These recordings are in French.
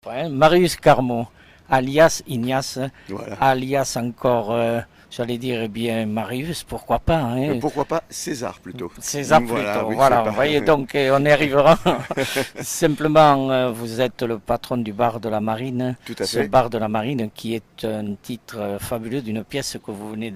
copain, Marius Carmot, alias Ignace, Voilà. alias encore, j'allais dire, eh bien, Marius, pourquoi pas, hein. Pourquoi pas César plutôt. César plutôt, oui, voilà, c'est pas- vous voyez, donc on y arrivera. Simplement, vous êtes le patron du bar de la Marine, Tout à ce fait. bar de la Marine qui est un titre fabuleux d'une pièce que vous venez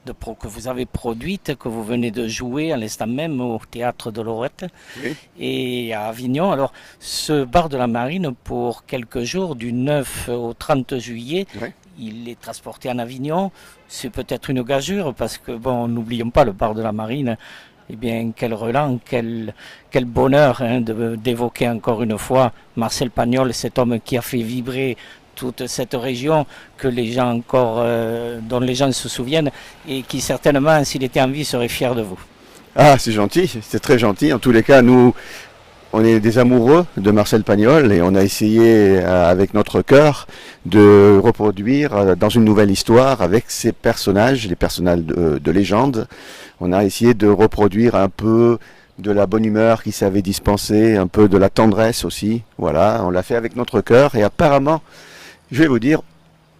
que vous avez produite, que vous venez de jouer à l'instant même au théâtre de Lorette Oui. et à Avignon. Alors, ce bar de la Marine, pour quelques jours, du 9 au 30 juillet, Ouais. il est transporté en Avignon. C'est peut-être une gageure parce que, bon, n'oublions pas le bar de la Marine. Eh bien, quel relan, quel bonheur hein, d'évoquer encore une fois Marcel Pagnol, cet homme qui a fait vibrer toute cette région, que les gens encore, dont les gens se souviennent et qui certainement, s'il était en vie, serait fier de vous. Ah, c'est gentil, c'est très gentil. En tous les cas, nous, on est des amoureux de Marcel Pagnol et on a essayé, avec notre cœur, de reproduire dans une nouvelle histoire avec ces personnages, les personnages de légende. On a essayé de reproduire un peu de la bonne humeur qui savait dispenser, un peu de la tendresse aussi. Voilà, on l'a fait avec notre cœur et apparemment, je vais vous dire,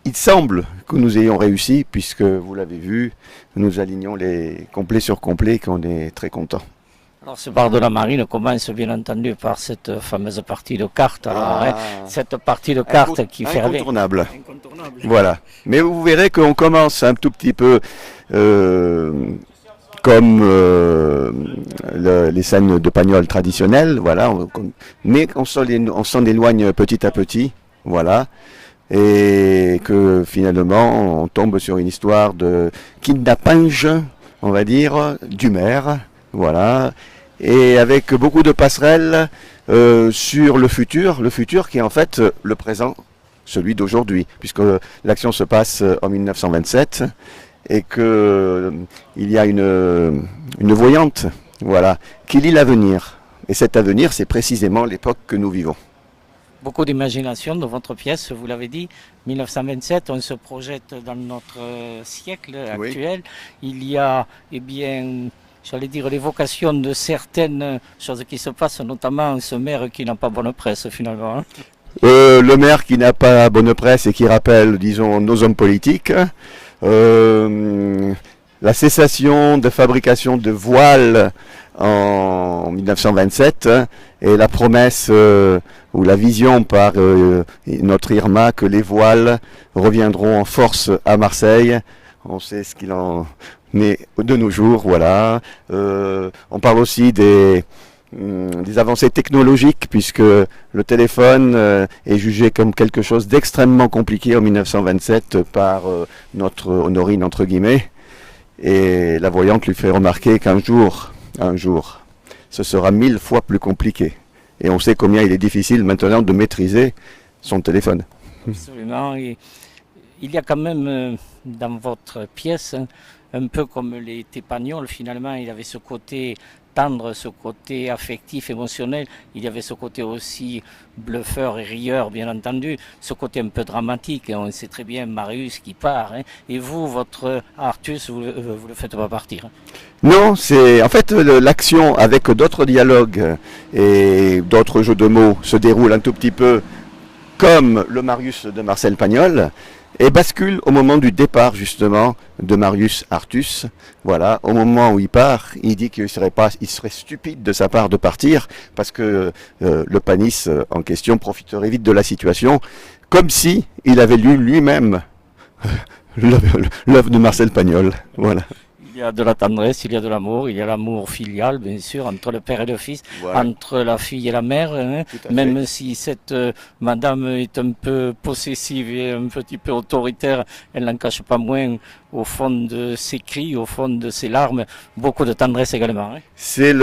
il semble que nous ayons réussi puisque vous l'avez vu, nous alignons les complets sur complets, qu'on est très contents. Alors, ce bar de la Marine commence bien entendu par cette fameuse partie de cartes. Alors, hein, cette partie de cartes qui fait rêver. Incontournable. Voilà. Mais vous verrez qu'on commence un tout petit peu comme les scènes de Pagnol traditionnelles, voilà. Mais on s'en éloigne petit à petit, voilà. Et que finalement on tombe sur une histoire de kidnapping, on va dire, du maire, voilà, et avec beaucoup de passerelles sur le futur qui est en fait le présent, celui d'aujourd'hui, puisque l'action se passe en 1927 et que il y a une voyante, voilà, qui lit l'avenir. Et cet avenir, c'est précisément l'époque que nous vivons. Beaucoup d'imagination dans votre pièce, vous l'avez dit, 1927, on se projette dans notre siècle actuel. Oui. Il y a, eh bien, j'allais dire, l'évocation de certaines choses qui se passent, notamment ce maire qui n'a pas bonne presse finalement. Hein. Le maire qui n'a pas bonne presse et qui rappelle, disons, nos hommes politiques. La cessation de fabrication de voiles en 1927 et la promesse ou la vision par notre Irma que les voiles reviendront en force à Marseille. On sait ce qu'il en est de nos jours, voilà. On parle aussi des avancées technologiques puisque le téléphone est jugé comme quelque chose d'extrêmement compliqué en 1927 par notre Honorine entre guillemets, et la voyante lui fait remarquer qu'un jour, ce sera 1000 fois plus compliqué. Et on sait combien il est difficile maintenant de maîtriser son téléphone. Absolument. Et il y a quand même dans votre pièce, un peu comme les Pagnol, finalement, il avait ce côté tendre, ce côté affectif, émotionnel. Il y avait ce côté aussi bluffeur et rieur, bien entendu, ce côté un peu dramatique. On sait très bien Marius qui part. Hein. Et vous, votre Artus, vous le faites pas partir. Hein. Non, c'est en fait l'action avec d'autres dialogues et d'autres jeux de mots se déroule un tout petit peu comme le Marius de Marcel Pagnol. Et bascule au moment du départ justement de Marius Artus. Voilà, au moment où il part, il dit qu'il serait stupide de sa part de partir parce que le panis en question profiterait vite de la situation, comme si il avait lu lui-même l'œuvre de Marcel Pagnol. Voilà. Il y a de la tendresse, il y a de l'amour, il y a l'amour filial, bien sûr, entre le père et le fils, voilà. Entre la fille et la mère, hein, même si cette madame est un peu possessive et un petit peu autoritaire, elle n'en cache pas moins au fond de ses cris, au fond de ses larmes, beaucoup de tendresse également. Hein. C'est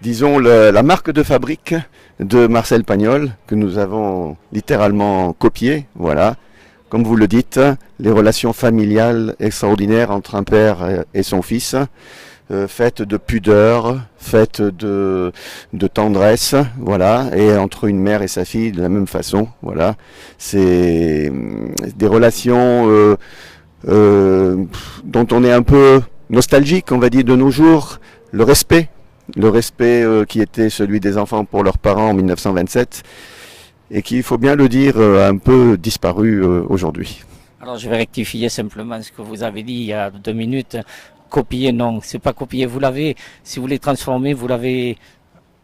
disons, la marque de fabrique de Marcel Pagnol, que nous avons littéralement copié, voilà. Comme vous le dites, les relations familiales extraordinaires entre un père et son fils, faites de pudeur, faites de tendresse, voilà, et entre une mère et sa fille de la même façon, voilà. C'est des relations dont on est un peu nostalgique, on va dire, de nos jours. Le respect qui était celui des enfants pour leurs parents en 1927. et qui, il faut bien le dire, a un peu disparu aujourd'hui. Alors je vais rectifier simplement ce que vous avez dit il y a 2 minutes. Copier, non, c'est pas copier. Vous l'avez, si vous voulez transformer, vous l'avez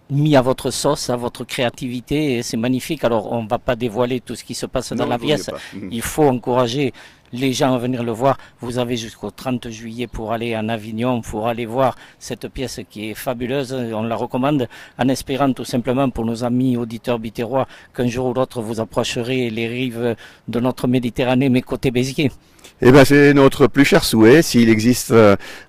mis à votre sauce, à votre créativité, et c'est magnifique. Alors on ne va pas dévoiler tout ce qui se passe dans la pièce. Il faut encourager les gens à venir le voir. Vous avez jusqu'au 30 juillet pour aller en Avignon, pour aller voir cette pièce qui est fabuleuse. On la recommande en espérant tout simplement pour nos amis auditeurs bitérois qu'un jour ou l'autre vous approcherez les rives de notre Méditerranée, mais côté Béziers. Eh ben, c'est notre plus cher souhait. S'il existe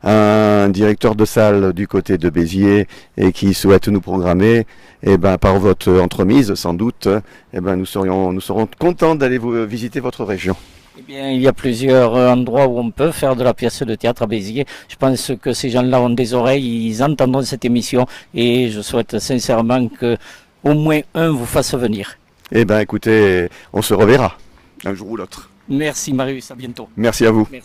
un directeur de salle du côté de Béziers et qui souhaite nous programmer, eh ben, par votre entremise, sans doute, eh ben, nous serons contents d'aller visiter votre région. Eh bien, il y a plusieurs endroits où on peut faire de la pièce de théâtre à Béziers. Je pense que ces gens-là ont des oreilles, ils entendront cette émission et je souhaite sincèrement que au moins un vous fasse venir. Eh ben, écoutez, on se reverra un jour ou l'autre. Merci Marius, à bientôt. Merci à vous. Merci.